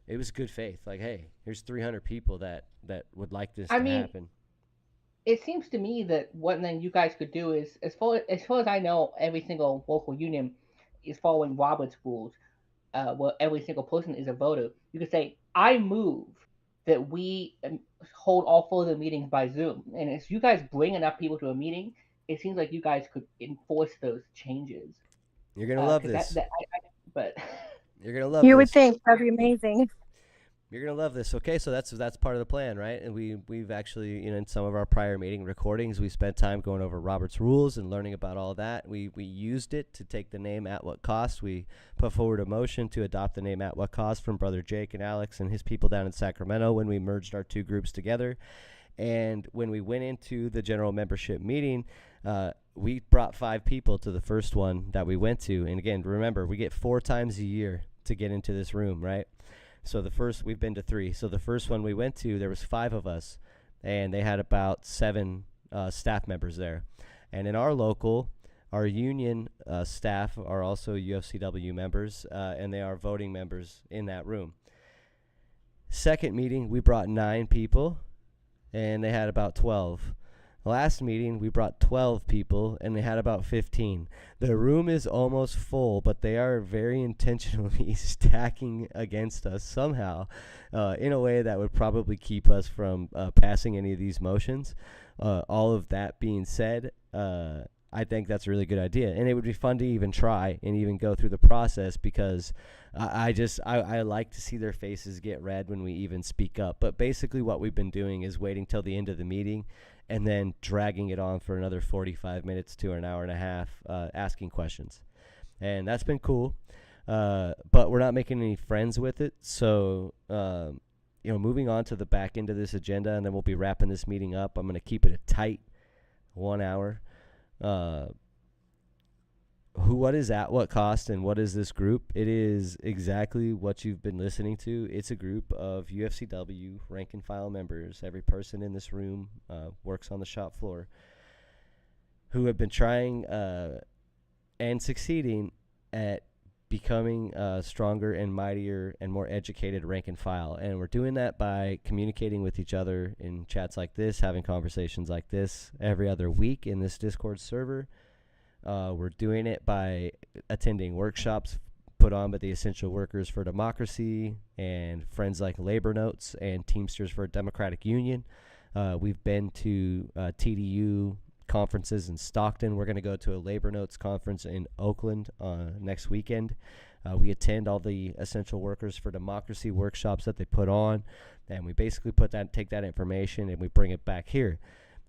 it was good faith, like, hey, here's 300 people that would like this to happen. It seems to me that one thing you guys could do is, as far as I know, every single local union is following Robert's rules, where every single person is a voter. You could say, I move that we hold all 4 of the meetings by Zoom. And if you guys bring enough people to a meeting, it seems like you guys could enforce those changes. You're gonna love Because this. but You're gonna love You would this. think that'd be amazing. You're gonna love this. Okay, so that's part of the plan, right? And we've actually, in some of our prior meeting recordings, we spent time going over Robert's rules and learning about all that. We used it to take the name At What Cost. We put forward a motion to adopt the name At What Cost from Brother Jake and Alex and his people down in Sacramento when we merged our 2 groups together. And when we went into the general membership meeting, we brought 5 people to the first one that we went to. And again, remember, we get 4 times a year to get into this room, right? So we've been to 3. So the first one we went to, there was 5 of us, and they had about 7 staff members there. And in our local, our union staff are also UFCW members, and they are voting members in that room. Second meeting, we brought 9 people, and they had about 12. Last meeting, we brought 12 people, and they had about 15. The room is almost full, but they are very intentionally stacking against us somehow in a way that would probably keep us from passing any of these motions. All of that being said, I think that's a really good idea. And it would be fun to even try and even go through the process because I like to see their faces get red when we even speak up. But basically what we've been doing is waiting till the end of the meeting and then dragging it on for another 45 minutes to an hour and a half, asking questions. And that's been cool. But we're not making any friends with it. So, moving on to the back end of this agenda, and then we'll be wrapping this meeting up. I'm going to keep it a tight 1 hour. What is At What Cost and what is this group? It is exactly what you've been listening to. It's a group of UFCW rank and file members. Every person in this room works on the shop floor who have been trying and succeeding at becoming stronger and mightier and more educated rank and file. And we're doing that by communicating with each other in chats like this, having conversations like this every other week in this Discord server. We're doing it by attending workshops put on by the Essential Workers for Democracy and friends like Labor Notes and Teamsters for a Democratic Union. We've been to TDU conferences in Stockton. We're going to go to a Labor Notes conference in Oakland next weekend. We attend all the Essential Workers for Democracy workshops that they put on, and we basically take that information and we bring it back here.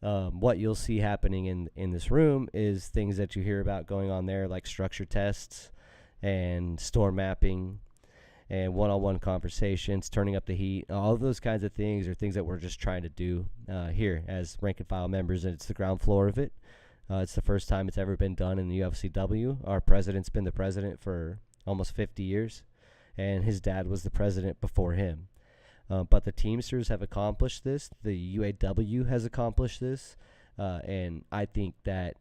What you'll see happening in this room is things that you hear about going on there, like structure tests and storm mapping and one-on-one conversations, turning up the heat. All of those kinds of things are things that we're just trying to do here as rank and file members, and it's the ground floor of it. It's the first time it's ever been done in the UFCW. Our president's been the president for almost 50 years, and his dad was the president before him. But the Teamsters have accomplished this. The UAW has accomplished this. And I think that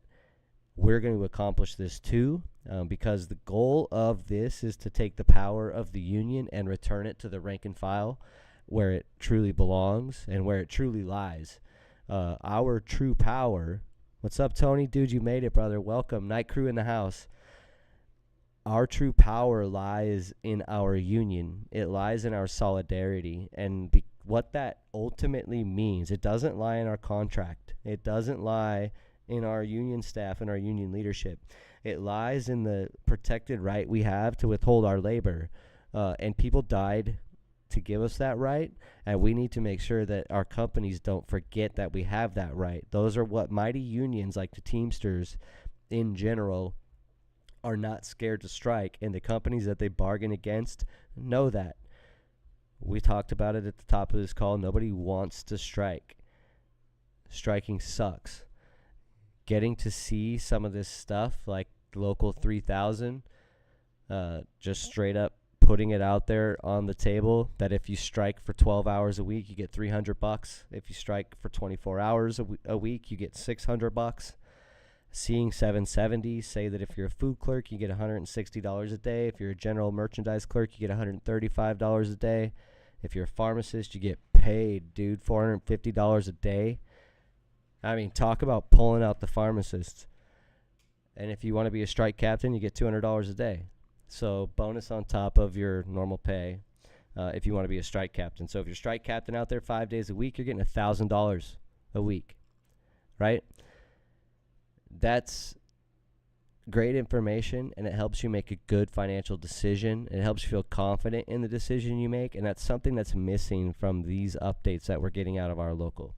we're going to accomplish this too, because the goal of this is to take the power of the union and return it to the rank and file where it truly belongs and where it truly lies. Our true power. What's up, Tony? Dude, you made it, brother. Welcome. Night crew in the house. Our true power lies in our union. It lies in our solidarity. And what that ultimately means, it doesn't lie in our contract. It doesn't lie in our union staff and our union leadership. It lies in the protected right we have to withhold our labor. And people died to give us that right. And we need to make sure that our companies don't forget that we have that right. Those are what mighty unions like the Teamsters in general are not scared to strike, and the companies that they bargain against know that. We talked about it at the top of this call. Nobody wants to strike. Striking sucks. Getting to see some of this stuff, like Local 3000, just straight up putting it out there on the table that if you strike for 12 hours a week, you get $300. If you strike for 24 hours a week, you get $600. Seeing 770 say that if you're a food clerk, you get $160 a day. If you're a general merchandise clerk, you get $135 a day. If you're a pharmacist, you get paid, dude, $450 a day. I mean, talk about pulling out the pharmacists. And if you want to be a strike captain, you get $200 a day. So bonus on top of your normal pay. if you want to be a strike captain. So if you're strike captain out there 5 days a week, you're getting $1,000 a week, right? That's great information, and it helps you make a good financial decision. It helps you feel confident in the decision you make, and that's something that's missing from these updates that we're getting out of our local.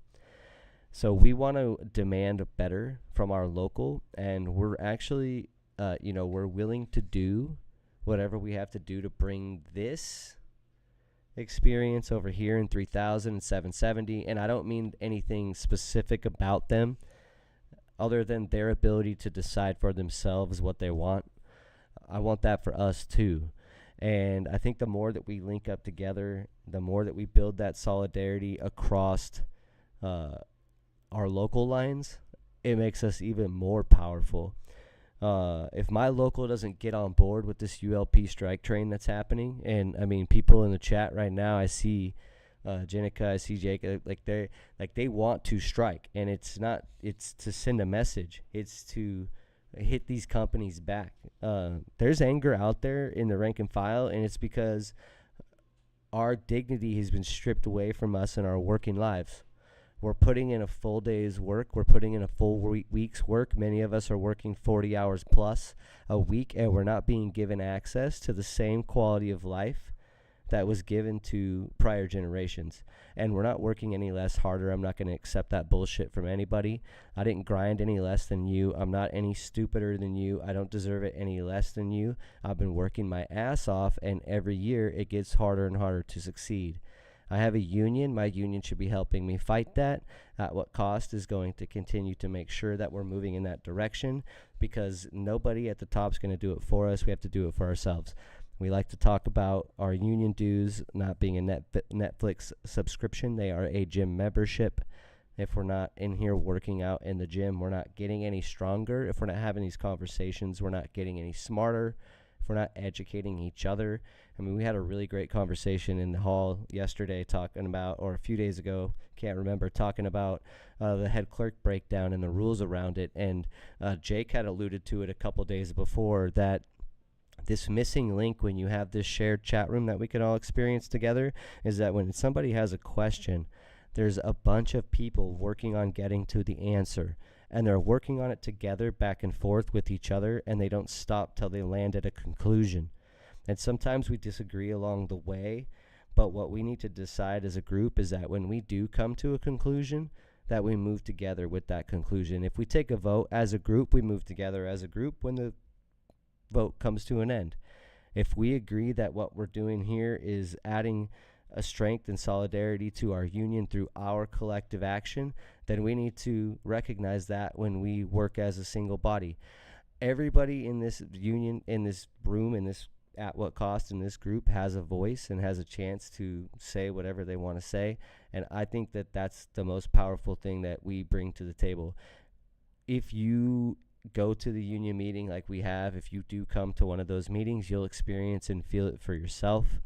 So we want to demand better from our local, and we're actually, we're willing to do whatever we have to do to bring this experience over here in 3000 and 770. And I don't mean anything specific about them other than their ability to decide for themselves what they want. I want that for us too. And I think the more that we link up together, the more that we build that solidarity across our local lines, it makes us even more powerful. If my local doesn't get on board with this ULP strike train that's happening, and I mean, people in the chat right now, I see Jenica, I see Jake, they want to strike, and it's to send a message. It's to hit these companies back. There's anger out there in the rank and file, and it's because our dignity has been stripped away from us in our working lives. We're putting in a full day's work. We're putting in a full week's work. Many of us are working 40 hours plus a week, and we're not being given access to the same quality of life that was given to prior generations. And we're not working any less harder. I'm not going to accept that bullshit from anybody. I didn't grind any less than you. I'm not any stupider than you. I don't deserve it any less than you. I've been working my ass off, and every year it gets harder and harder to succeed. I have a union. My union should be helping me fight that. At what cost is going to continue to make sure that we're moving in that direction, because nobody at the top is going to do it for us. We have to do it for ourselves. We like to talk about our union dues not being a Netflix subscription. They are a gym membership. If we're not in here working out in the gym, we're not getting any stronger. If we're not having these conversations, we're not getting any smarter. If we're not educating each other. I mean, we had a really great conversation in the hall yesterday talking about, or a few days ago, can't remember, talking about the head clerk breakdown and the rules around it. And Jake had alluded to it a couple days before, that this missing link when you have this shared chat room that we can all experience together is that when somebody has a question, there's a bunch of people working on getting to the answer. And they're working on it together back and forth with each other, and they don't stop till they land at a conclusion. And sometimes we disagree along the way, but what we need to decide as a group is that when we do come to a conclusion, that we move together with that conclusion. If we take a vote as a group, we move together as a group when the vote comes to an end. If we agree that what we're doing here is adding a strength and solidarity to our union through our collective action, then we need to recognize that when we work as a single body. Everybody in this union, in this room, in this At What Cost, in this group, has a voice and has a chance to say whatever they want to say. And I think that that's the most powerful thing that we bring to the table. If you go to the union meeting like we have, if you do come to one of those meetings, you'll experience and feel it for yourself.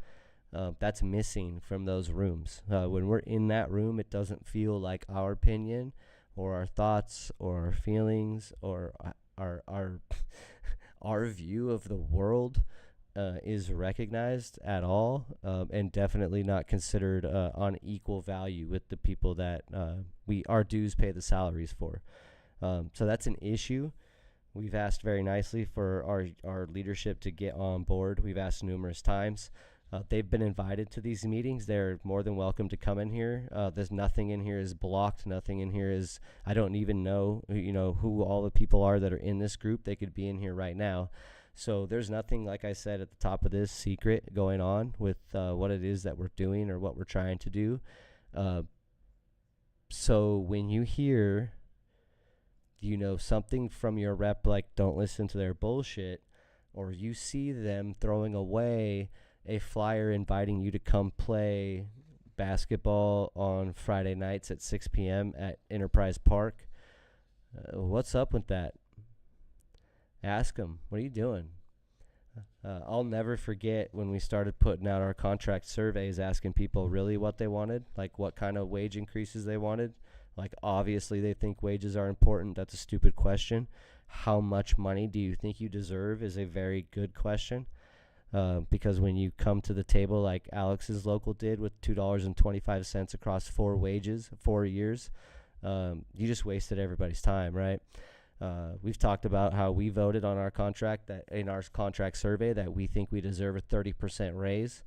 That's missing from those rooms. When we're in that room, it doesn't feel like our opinion or our thoughts or our feelings or our view of the world is recognized at all, and definitely not considered on equal value with the people that our dues pay the salaries for. So that's an issue. We've asked very nicely for our leadership to get on board. We've asked numerous times. They've been invited to these meetings. They're more than welcome to come in here. There's nothing in here is blocked. Nothing in here is, I don't even know, who all the people are that are in this group. They could be in here right now. So there's nothing, like I said at the top of this, secret going on with what it is that we're doing or what we're trying to do. So when you hear, something from your rep, like don't listen to their bullshit, or you see them throwing away a flyer inviting you to come play basketball on Friday nights at 6 p.m. at Enterprise Park, what's up with that? Ask them, what are you doing? I'll never forget when we started putting out our contract surveys, asking people really what they wanted, like what kind of wage increases they wanted. Like, obviously they think wages are important. That's a stupid question. How much money do you think you deserve is a very good question. because when you come to the table like Alex's Local did with $2.25 across 4 years, you just wasted everybody's time, right? We've talked about how we voted on our contract, that in our contract survey, that we think we deserve a 30% raise.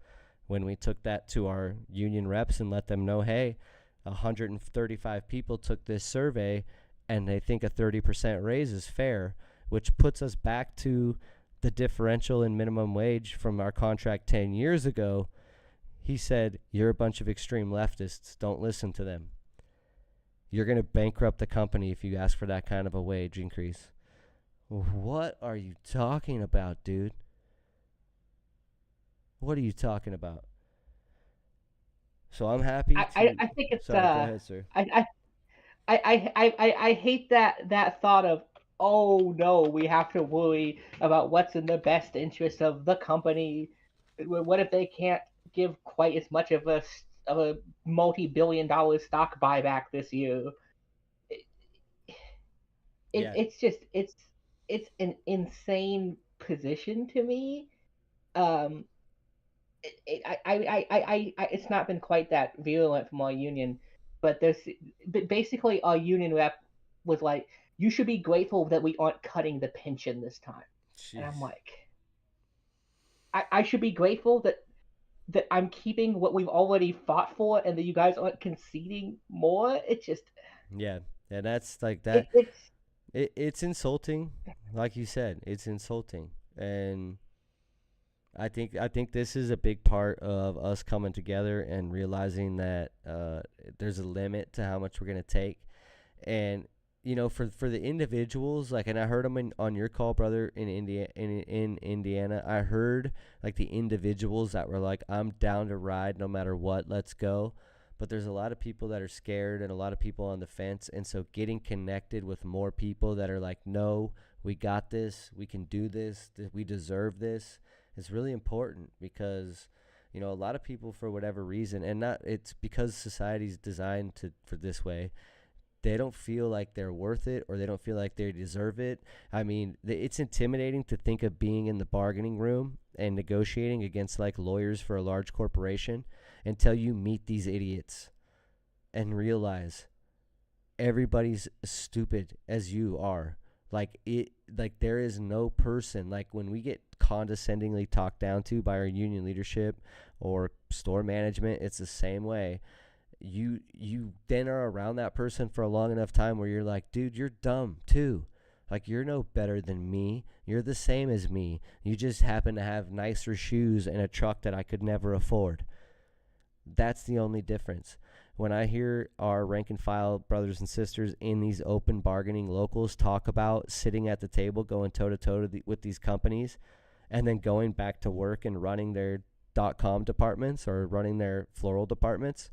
When we took that to our union reps and let them know, hey, 135 people took this survey and they think a 30% raise is fair, which puts us back to the differential in minimum wage from our contract 10 years ago. He said, you're a bunch of extreme leftists. Don't listen to them. You're going to bankrupt the company if you ask for that kind of a wage increase. What are you talking about, dude? What are you talking about? So I'm happy to... I think it's Sorry, go ahead, sir. I hate that thought of, oh no, we have to worry about what's in the best interest of the company. What if they can't give quite as much of a multi-billion-dollar stock buyback this year? Yeah. It's just it's an insane position to me. Um, it's not been quite that virulent from our union, but basically our union rep was like, "You should be grateful that we aren't cutting the pension this time," and I'm Jeez. like, I should be grateful that I'm keeping what we've already fought for, and that you guys aren't conceding more. It's just, Yeah. And that's like that. it's It's insulting. Like you said, it's insulting. And I think this is a big part of us coming together and realizing that there's a limit to how much we're going to take. And for the individuals, like, and I heard them on your call, brother, in Indiana. I heard like the individuals that were like, I'm down to ride no matter what, let's go. But there's a lot of people that are scared and a lot of people on the fence. And so getting connected with more people that are like, no, we got this, we can do this, we deserve this, is really important. Because a lot of people, for whatever reason, and not it's because society's designed for this way, they don't feel like they're worth it, or they don't feel like they deserve it. I mean, it's intimidating to think of being in the bargaining room and negotiating against like lawyers for a large corporation until you meet these idiots and realize everybody's stupid as you are. Like there is no person, like when we get condescendingly talked down to by our union leadership or store management, it's the same way. You then are around that person for a long enough time where you're like, dude, you're dumb too. Like, you're no better than me. You're the same as me. You just happen to have nicer shoes and a truck that I could never afford. That's the only difference. When I hear our rank and file brothers and sisters in these open bargaining locals talk about sitting at the table, going toe-to-toe with these companies, and then going back to work and running their .com departments or running their floral departments,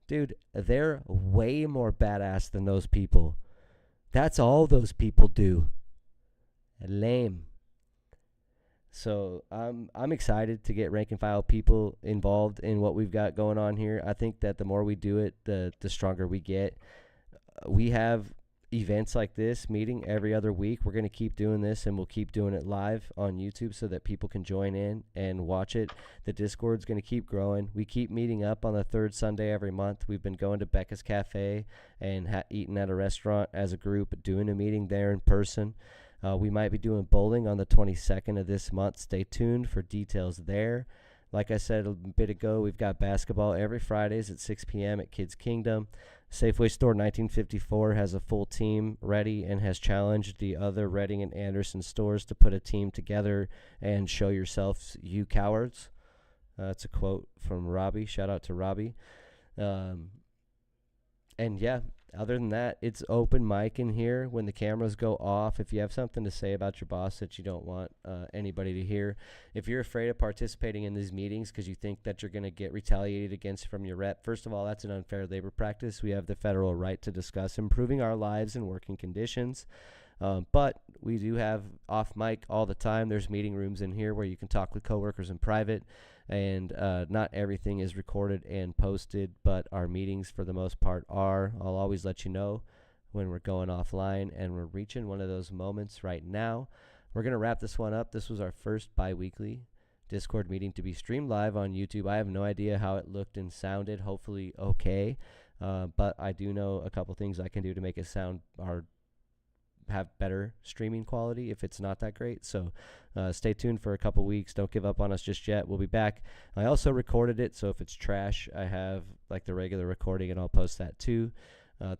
dude, they're way more badass than those people. That's all those people do. Lame. So I'm excited to get rank and file people involved in what we've got going on here. I think that the more we do it, the stronger we get. We have events like this meeting every other week. We're going to keep doing this, and we'll keep doing it live on YouTube so that people can join in and watch it. The Discord's going to keep growing. We keep meeting up on the third Sunday every month. We've been going to Becca's Cafe and eating at a restaurant as a group, doing a meeting there in person. We might be doing bowling on the 22nd of this month. Stay tuned for details there. Like I said a bit ago, we've got basketball every Fridays at 6 p.m. at Kids Kingdom. Safeway Store 1954 has a full team ready and has challenged the other Reading and Anderson stores to put a team together and show yourselves, you cowards. That's a quote from Robbie. Shout out to Robbie. And yeah, other than that, it's open mic in here when the cameras go off. If you have something to say about your boss that you don't want anybody to hear, if you're afraid of participating in these meetings because you think that you're going to get retaliated against from your rep, first of all, that's an unfair labor practice. We have the federal right to discuss improving our lives and working conditions. But we do have off mic all the time. There's meeting rooms in here where you can talk with coworkers in private, and not everything is recorded and posted, but our meetings for the most part are. I'll always let you know when we're going offline, and we're reaching one of those moments right now. We're going to wrap this one up. This was our first biweekly Discord meeting to be streamed live on YouTube. I have no idea how it looked and sounded. Hopefully okay. But I do know a couple things I can do to make it sound or have better streaming quality if it's not that great. So stay tuned for a couple weeks. Don't give up on us just yet. We'll be back. I also recorded it, so if it's trash, I have like the regular recording, and I'll post that too.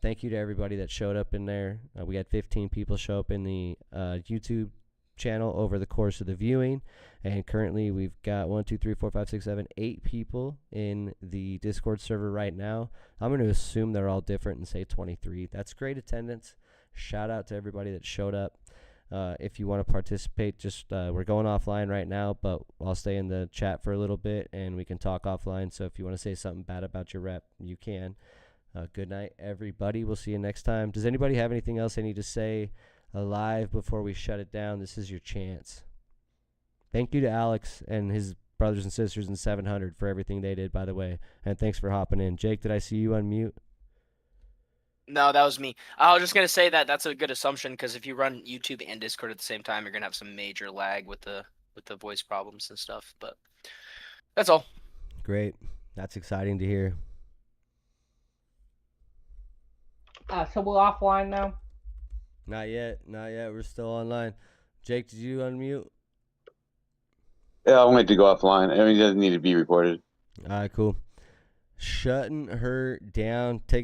Thank you to everybody that showed up in there. We had 15 people show up in the YouTube channel over the course of the viewing, and currently we've got 8 people in the Discord server right now. I'm going to assume they're all different and say 23. That's great attendance. Shout out to everybody that showed up. If you want to participate, just we're going offline right now, but I'll stay in the chat for a little bit and we can talk offline. So if you want to say something bad about your rep, you can. Good night, everybody. We'll see you next time. Does anybody have anything else they need to say live before we shut it down? This is your chance. Thank you to Alex and his brothers and sisters in 700 for everything they did, by the way. And thanks for hopping in. Jake, did I see you on mute? No, that was me. I was just going to say that that's a good assumption, because if you run YouTube and Discord at the same time, you're going to have some major lag with the voice problems and stuff. But that's all. Great. That's exciting to hear. So we're offline now? Not yet. We're still online. Jake, did you unmute? Yeah, I'll wait to go offline. I mean, it doesn't need to be recorded. All right, cool. Shutting her down. Take